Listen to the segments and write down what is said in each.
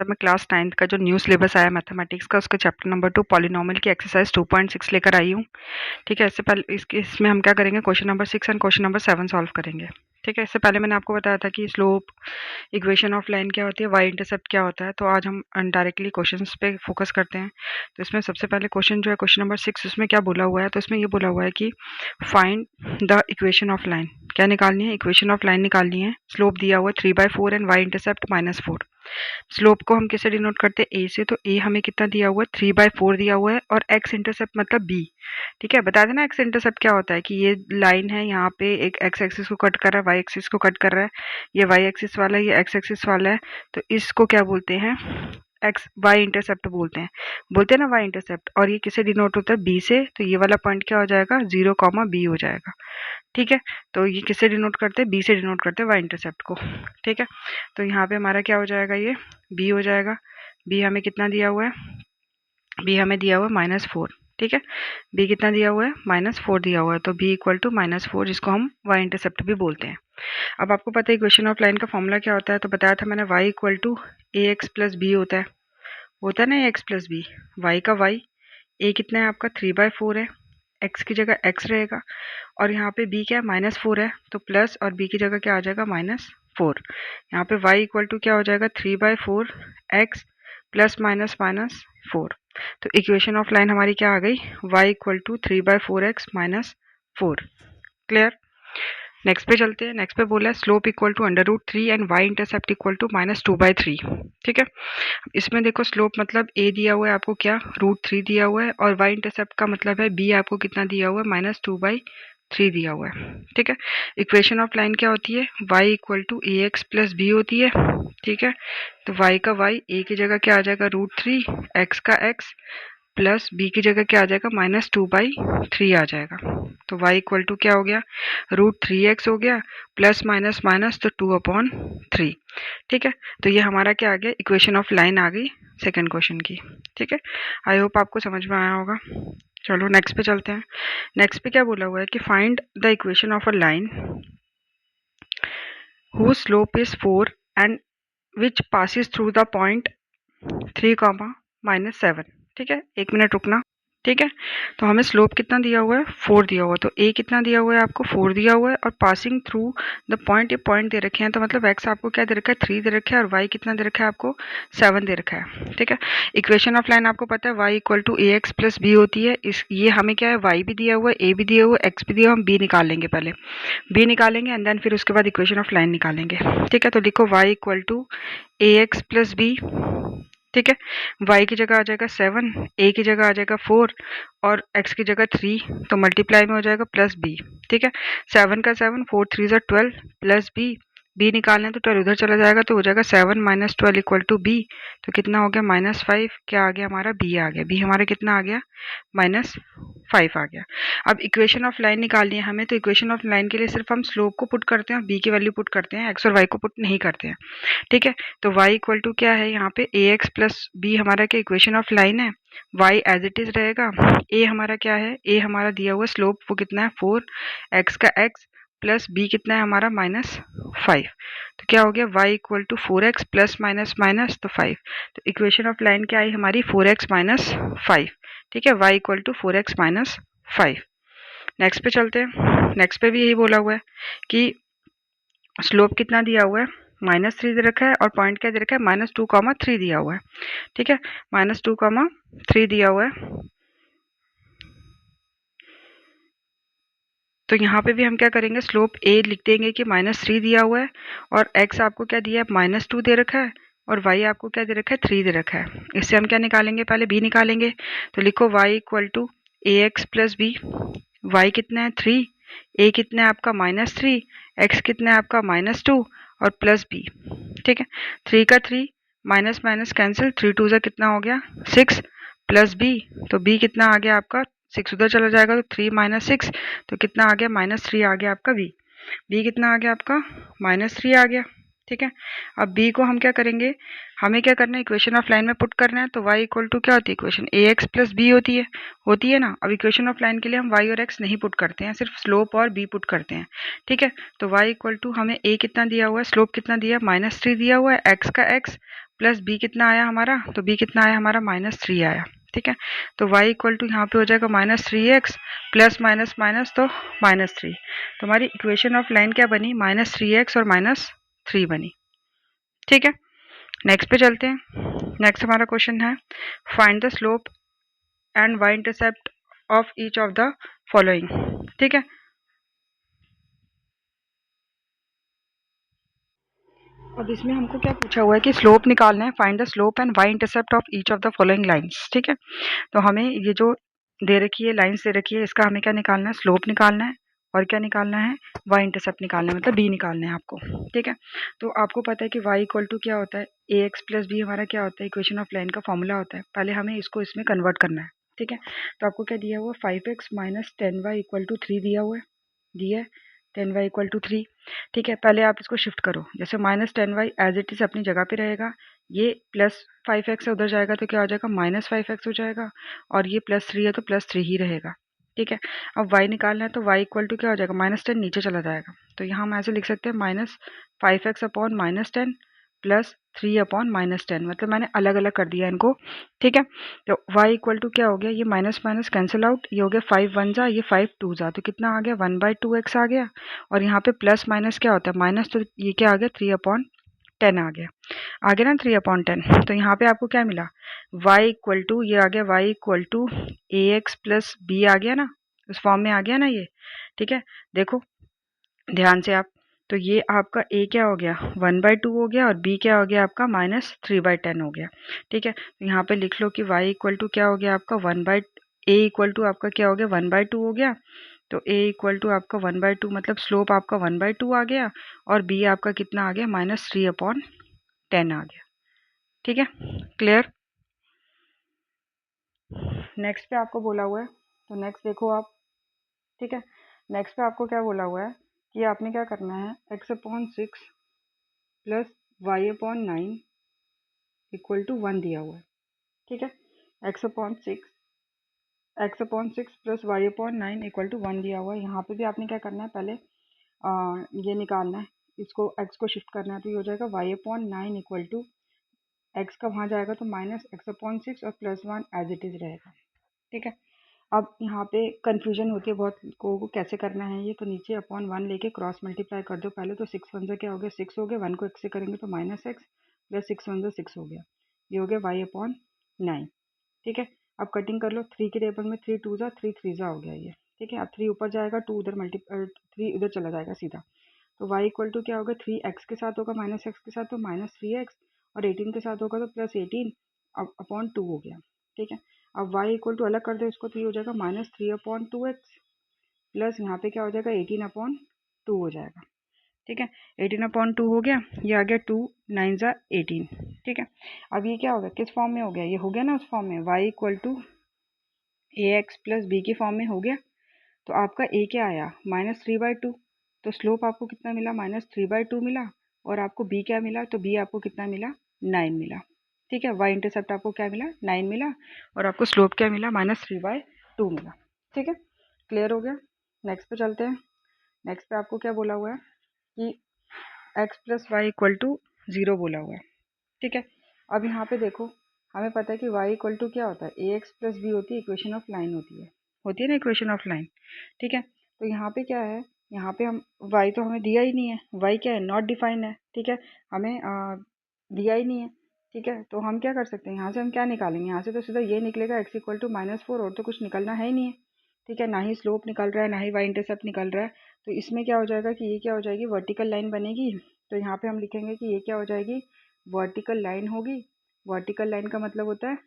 मैं class 9th का जो न्यू सिलेबस आया मैथमेटिक्स का उसका चैप्टर नंबर 2 पॉलिनोमियल की एक्सरसाइज 2.6 लेकर आई हूँ। ठीक है, इससे पहले इसमें हम क्या करेंगे, question number 6 and question number 7 solve करेंगे। ठीक है, इससे पहले मैंने आपको बताया था कि स्लोप इक्वेशन ऑफ लाइन क्या होती है, वाई इंटरसेप्ट क्या होता है। तो आज हम डायरेक्टली क्वेश्चंस पे फोकस करते हैं। तो इसमें सबसे पहले क्वेश्चन जो है क्वेश्चन नंबर 6, उसमें क्या बोला हुआ है, तो इसमें ये बोला हुआ है कि find the equation of line. क्या निकालनी है, इक्वेशन ऑफ लाइन निकालनी है। स्लोप दिया हुआ है 3/4 एंड वाई इंटरसेप्ट -4। स्लोप को हम किससे डिनोट करते हैं, ए से। तो ए हमें कितना दिया हुआ है, 3/4 दिया हुआ है, और एक्स इंटरसेप्ट मतलब बी। ठीक है, बता देना एक्स इंटरसेप्ट क्या होता है कि ये लाइन है, यहाँ पे एक एक्स एक्सिस को कट कर रहा है, वाई एक्सिस को कट कर रहा है, ये वाई एक्सिस वाला है, ये एक्स एक्सिस वाला है। तो इसको क्या बोलते हैं, एक्स वाई इंटरसेप्ट बोलते हैं ना, वाई इंटरसेप्ट। और ये किसे डिनोट होता है, बी से। तो ये वाला पॉइंट क्या हो जाएगा, 0, बी हो जाएगा। ठीक है, तो ये किससे डिनोट करते हैं, बी से डिनोट करते हैं वाई इंटरसेप्ट को। ठीक है, तो यहाँ पे हमारा क्या हो जाएगा, ये बी हो जाएगा। बी हमें कितना दिया हुआ है, बी हमें दिया हुआ है -4। ठीक है, बी कितना दिया हुआ है, -4 दिया हुआ है। तो बी इक्वल टू -4, जिसको हम वाई इंटरसेप्ट भी बोलते हैं। अब आपको पता है इक्वेशन ऑफ लाइन का फॉर्मूला क्या होता है, तो बताया था मैंने, y equal to a x plus b होता है ना, a x plus b. Y का वाई, ए कितना है आपका 3/4 है, एक्स की जगह एक्स रहेगा, और यहाँ पे बी क्या है, -4 है, तो प्लस, और बी की जगह क्या आ जाएगा, -4। यहाँ पे y इक्वल टू क्या हो जाएगा, 3/4 एक्स प्लस -4। तो इक्वेशन ऑफ लाइन हमारी क्या आ गई, y equal to 3/4 x -4। Clear. Next पे चलते हैं। नेक्स्ट पे बोला है slope equal to √3 and y intercept equal to -2/3। ठीक है, इसमें देखो स्लोप मतलब a दिया हुआ है आपको क्या, √3 दिया हुआ है, और y इंटरसेप्ट का मतलब है b आपको कितना दिया हुआ है, -2/3 दिया हुआ है। ठीक है, इक्वेशन ऑफ लाइन क्या होती है, y equal to a x plus b होती है। ठीक है, तो y का y, a की जगह क्या आ जाएगा, √3, x का x, प्लस बी की जगह क्या आ जाएगा, -2/3 आ जाएगा। तो y इक्वल टू क्या हो गया, √3x हो गया, प्लस माइनस माइनस तो 2/3। ठीक है, तो ये हमारा क्या आ गया, इक्वेशन ऑफ लाइन आ गई सेकंड क्वेश्चन की। ठीक है, आई होप आपको समझ में आया होगा। चलो नेक्स्ट पे चलते हैं। नेक्स्ट पे क्या बोला हुआ है कि find the equation of a line whose slope is 4 and which passes through the point 3, -7। ठीक है, एक मिनट रुकना। ठीक है, तो हमें स्लोप कितना दिया हुआ है, 4 दिया हुआ है। तो ए कितना दिया हुआ है आपको, 4 दिया हुआ है, और पासिंग थ्रू द पॉइंट, ये पॉइंट दे रखे हैं, तो मतलब एक्स आपको क्या दे रखा है, 3 दे रखा है, और वाई कितना दे रखा है आपको, 7 दे रखा है। ठीक है, इक्वेशन ऑफ लाइन आपको पता है y equal to a x plus b होती है। इस ये हमें क्या है, वाई भी दिया हुआ है, ए भी दिया हुआ है, एक्स भी दिया हुआ है, हम बी निकाल लेंगे पहले, बी निकालेंगे एंड देन फिर उसके बाद इक्वेशन ऑफ लाइन निकालेंगे। ठीक है, तो लिखो y equal to a x plus b. ठीक है, y की जगह आ जाएगा 7, a की जगह आ जाएगा 4, और x की जगह 3, तो मल्टीप्लाई में हो जाएगा प्लस b। ठीक है, 7 का 7, 4 3 12, प्लस b निकालना है तो 12 उधर चला जाएगा, तो हो जाएगा 7 - 12 इक्वल टू b। तो कितना हो गया, -5। क्या आ गया हमारा, b आ गया। b हमारा कितना आ गया, -5 आ गया। अब इक्वेशन ऑफ लाइन निकालनी है हमें, तो इक्वेशन ऑफ लाइन के लिए सिर्फ हम स्लोप को पुट करते हैं और b की वैल्यू पुट करते हैं, x और y को पुट नहीं करते हैं। ठीक है, तो y इक्वल टू क्या है, यहाँ पे ए एक्स प्लस बी हमारा क्या इक्वेशन ऑफ लाइन है, y एज इट इज रहेगा। a हमारा क्या है, a हमारा दिया हुआ स्लोप वो कितना है 4, x का x प्लस b कितना है हमारा -5। तो क्या हो गया, y equal to 4x plus minus minus तो 5। तो इक्वेशन ऑफ लाइन क्या आई हमारी, 4x - 5। ठीक है, y equal to 4x - 5। Next पे चलते हैं। नेक्स्ट पे भी यही बोला हुआ है कि स्लोप कितना दिया हुआ है, -3 दे रखा है, और पॉइंट क्या दे रखा है, -2, 3 दिया हुआ है। ठीक है, -2, 3 दिया हुआ है। तो यहाँ पे भी हम क्या करेंगे, स्लोप a लिख देंगे कि -3 दिया हुआ है, और x आपको क्या दिया है, -2 दे रखा है, और y आपको क्या दे रखा है, 3 दे रखा है। इससे हम क्या निकालेंगे, पहले b निकालेंगे। तो लिखो y equal to a x plus b. y कितना है 3, a कितना है आपका -3, x कितना है आपका -2, और प्लस b। ठीक है, 3 का 3, माइनस माइनस कैंसिल, 3 2 जा कितना हो गया 6, प्लस b। तो b कितना आ गया आपका, 6 उधर चला जाएगा, तो 3 - 6, तो कितना आ गया, -3 आ गया आपका b। b कितना आ गया आपका, -3 आ गया। ठीक है, अब b को हम क्या करेंगे, हमें क्या करना है, इक्वेशन ऑफ लाइन में पुट करना है। तो y इक्वल टू क्या होती है, इक्वेशन ए एक्स प्लस बी होती है ना। अब इक्वेशन ऑफ लाइन के लिए हम y और x नहीं पुट करते हैं, सिर्फ स्लोप और b पुट करते हैं। ठीक है, तो y इक्वल टू हमें a कितना दिया हुआ है, स्लोप कितना दिया है, -3 दिया हुआ है, x का x प्लस बी कितना आया हमारा, तो बी कितना आया हमारा -3 आया। ठीक है, तो y इक्वल टू यहाँ पे हो जाएगा -3x प्लस माइनस माइनस तो -3। तो हमारी इक्वेशन ऑफ लाइन क्या बनी, -3x और -3 बनी। ठीक है, नेक्स्ट पे चलते हैं। नेक्स्ट हमारा क्वेश्चन है find the slope and y intercept of each of the following. ठीक है, अब इसमें हमको क्या पूछा हुआ है कि स्लोप निकालना है, find the slope and y intercept of each of the following lines. ठीक है, तो हमें ये जो दे रखी है लाइंस दे रखी है, इसका हमें क्या निकालना है, स्लोप निकालना है और क्या निकालना है, y इंटरसेप्ट निकालना है, मतलब b निकालना है आपको। ठीक है, तो आपको पता है कि y इक्वल टू क्या होता है, ax प्लस b हमारा क्या होता है, इक्वेशन ऑफ लाइन का फॉर्मूला होता है। पहले हमें इसको इसमें कन्वर्ट करना है। ठीक है, तो आपको क्या दिया हुआ, 5x minus 10y equal to 3 दिया हुआ है, दिया है 10y इक्वल टू 3। ठीक है, पहले आप इसको शिफ्ट करो, जैसे -10y एज इट इज़ अपनी जगह पे रहेगा, ये +5x उधर जाएगा तो क्या हो जाएगा, -5x हो जाएगा, और ये +3 है तो +3 ही रहेगा। ठीक है, अब y निकालना है तो y इक्वल टू क्या हो जाएगा, -10 नीचे चला जाएगा, तो यहाँ हम ऐसे लिख सकते हैं -5x अपॉन -10 प्लस 3 अपॉन -10, मतलब मैंने अलग अलग कर दिया इनको। ठीक है, तो y इक्वल टू क्या हो गया, ये माइनस माइनस कैंसिल आउट, ये हो गया 5 वन जा, ये 5 टू जा, तो कितना आ गया 1/2x आ गया, और यहाँ पे प्लस माइनस क्या होता है माइनस, तो ये क्या आ गया 3/10 आ गया, आ गया ना 3/10। तो यहाँ पे आपको क्या मिला, y इक्वल टू ये आ गया, y equal to ax plus b आ गया ना, उस फॉर्म में आ गया ना ये। ठीक है, देखो ध्यान से आप, तो ये आपका a क्या हो गया 1/2 हो गया, और b क्या हो गया आपका -3/10 हो गया। ठीक है, तो यहाँ पे लिख लो कि y इक्वल टू क्या हो गया आपका a इक्वल टू आपका क्या हो गया 1/2 हो गया, तो a इक्वल टू आपका 1/2 मतलब स्लोप आपका 1/2 आ गया, और b आपका कितना आ गया -3/10 आ गया। ठीक है, क्लियर। नेक्स्ट पे आपको बोला हुआ है, तो नेक्स्ट देखो आप। ठीक है, नेक्स्ट पे आपको क्या बोला हुआ है कि आपने क्या करना है, x/6 plus y/9 equal to 1 दिया हुआ है। ठीक है, x/6 plus y/9 equal to 1 दिया हुआ है। यहाँ पे भी आपने क्या करना है, पहले ये निकालना है, इसको x को शिफ्ट करना है, तो ये हो जाएगा y/9 इक्वल टू x का वहाँ जाएगा तो -x/6 और +1 एज इट इज़ रहेगा। ठीक है, अब यहाँ पे कन्फ्यूजन होती है बहुत को कैसे करना है ये, तो नीचे अपॉन 1 लेके क्रॉस मल्टीप्लाई कर दो पहले, तो 6 वन जा क्या हो गया 6 हो गया, 1 को x से करेंगे तो -x प्लस 6 वन जा 6 हो गया, ये हो गया y/9। ठीक है, अब कटिंग कर लो, 3 के टेबल में 3 टू जा 3 थ्री जा हो गया ये। ठीक है, अब 3 ऊपर जाएगा, 2 उधर 3 उधर चला जाएगा सीधा, तो y इक्वल टू क्या होगा, 3x के साथ होगा -x के साथ तो -3x, और 18 के साथ होगा तो +18 अपॉन 2 हो गया। ठीक है, अब y इक्वल टू अलग कर दो इसको, तो ये हो जाएगा -3/2x प्लस यहाँ पे क्या हो जाएगा 18/2 हो जाएगा। ठीक है, 18/2 हो गया, ये आ गया 2 9 जा 18। ठीक है, अब ये क्या हो गया, किस फॉर्म में हो गया, ये हो गया ना उस फॉर्म में, y equal to ax plus b की फॉर्म में हो गया। तो आपका a क्या आया -3/2, तो स्लोप आपको कितना मिला -3/2 मिला, और आपको b क्या मिला, तो b आपको कितना मिला 9 मिला। ठीक है, y इंटरसेप्ट आपको क्या मिला 9 मिला, और आपको स्लोप क्या मिला -3/2 मिला। ठीक है, क्लियर हो गया। नेक्स्ट पे चलते हैं। नेक्स्ट पे आपको क्या बोला हुआ है कि x plus y equal to 0 बोला हुआ है। ठीक है, अब यहाँ पे देखो, हमें पता है कि y इक्वल टू क्या होता है, ए एक्स प्लस बी होती है, इक्वेशन ऑफ लाइन होती है ना इक्वेशन ऑफ लाइन। ठीक है, तो यहाँ पे क्या है, यहाँ पे हम y तो हमें दिया ही नहीं है, y क्या है नॉट डिफाइंड है। ठीक है, हमें दिया ही नहीं है। ठीक है, तो हम क्या कर सकते हैं, यहाँ से हम क्या निकालेंगे, यहाँ से तो सीधा ये निकलेगा x इक्वल टू -4, और तो कुछ निकलना है ही नहीं है। ठीक है, ना ही स्लोप निकल रहा है, ना ही y इंटरसेप्ट निकल रहा है, तो इसमें क्या हो जाएगा कि ये क्या हो जाएगी, वर्टिकल लाइन बनेगी। तो यहाँ पे हम लिखेंगे कि ये क्या हो जाएगी, वर्टिकल लाइन होगी। वर्टिकल लाइन का मतलब होता है,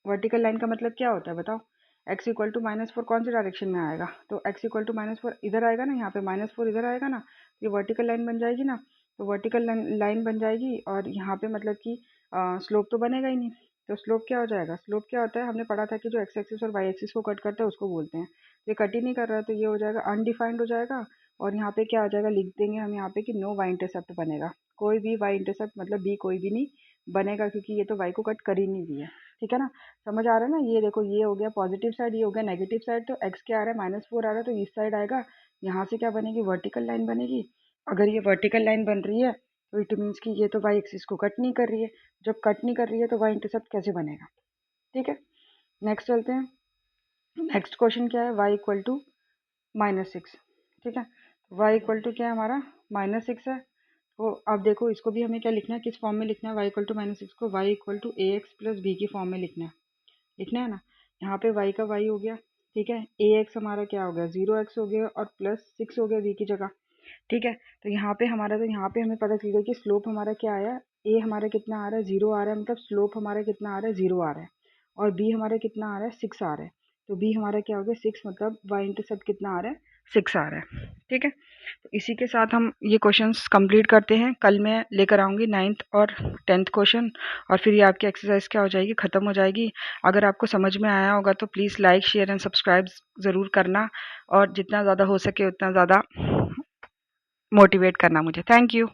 वर्टिकल लाइन का मतलब क्या होता है बताओ, x इक्वल टू -4 कौन से डायरेक्शन में आएगा, तो x इक्वल टू -4 इधर आएगा ना, यहाँ पे -4 इधर आएगा ना, ये वर्टिकल लाइन बन जाएगी ना। तो वर्टिकल लाइन बन जाएगी, और यहाँ पे मतलब कि स्लोप तो बनेगा ही नहीं। तो स्लोप क्या हो जाएगा, स्लोप क्या होता है, हमने पढ़ा था कि जो x एक्सिस और y एक्सिस को कट करता है उसको बोलते हैं। ये कट ही नहीं कर रहा है, तो ये हो जाएगा अनडिफाइंड हो जाएगा, और यहाँ पे क्या आ जाएगा, लिख देंगे हम यहाँ पे कि नो y इंटरसेप्ट बनेगा, कोई भी y इंटरसेप्ट मतलब b कोई भी नहीं बनेगा, क्योंकि ये तो y को कट कर ही नहीं दिया। ठीक है ना, समझ आ रहा है ना, ये देखो ये हो गया पॉजिटिव साइड, ये हो गया नेगेटिव साइड, तो x क्या आ रहा है -4 आ रहा है, तो इस साइड आएगा, यहाँ से क्या बनेगी वर्टिकल लाइन बनेगी। अगर ये वर्टिकल लाइन बन रही है तो इट मीन्स कि ये तो वाई एक्सिस को कट नहीं कर रही है। जब कट नहीं कर रही है तो वाई इंटरसेप्ट कैसे बनेगा? ठीक है, नेक्स्ट चलते हैं। नेक्स्ट क्वेश्चन क्या है? Y equal to -6। ठीक है, वाई इक्वल टू क्या है हमारा? -6 है। तो अब देखो इसको भी हमें क्या लिखना है, किस फॉर्म में लिखना है? वाई इक्वल टू -6 को y equal to a x plus b की फॉर्म में लिखना है ना। यहाँ पे y का y हो गया, ठीक है, ए एक्स हमारा क्या हो गया? 0x हो गया और +6 हो गया b की जगह। ठीक है, तो यहाँ पे हमें पता चल गया कि स्लोप हमारा क्या आया, a हमारा कितना आ रहा है? 0 आ रहा है, मतलब स्लोप हमारा कितना आ रहा है? 0 आ रहा है। और b हमारा कितना आ रहा है? 6 आ रहा है। तो b हमारा क्या हो गया? 6, मतलब y इंटरसेप्ट कितना आ रहा है? 6 आ रहा है। ठीक है, तो इसी के साथ हम ये क्वेश्चंस कंप्लीट करते हैं। कल मैं लेकर आऊँगी 9th और 10th क्वेश्चन, और फिर ये आपकी एक्सरसाइज क्या हो जाएगी? ख़त्म हो जाएगी। अगर आपको समझ में आया होगा तो please like, share and subscribe ज़रूर करना, और जितना ज़्यादा हो सके उतना ज़्यादा मोटिवेट करना मुझे। Thank you.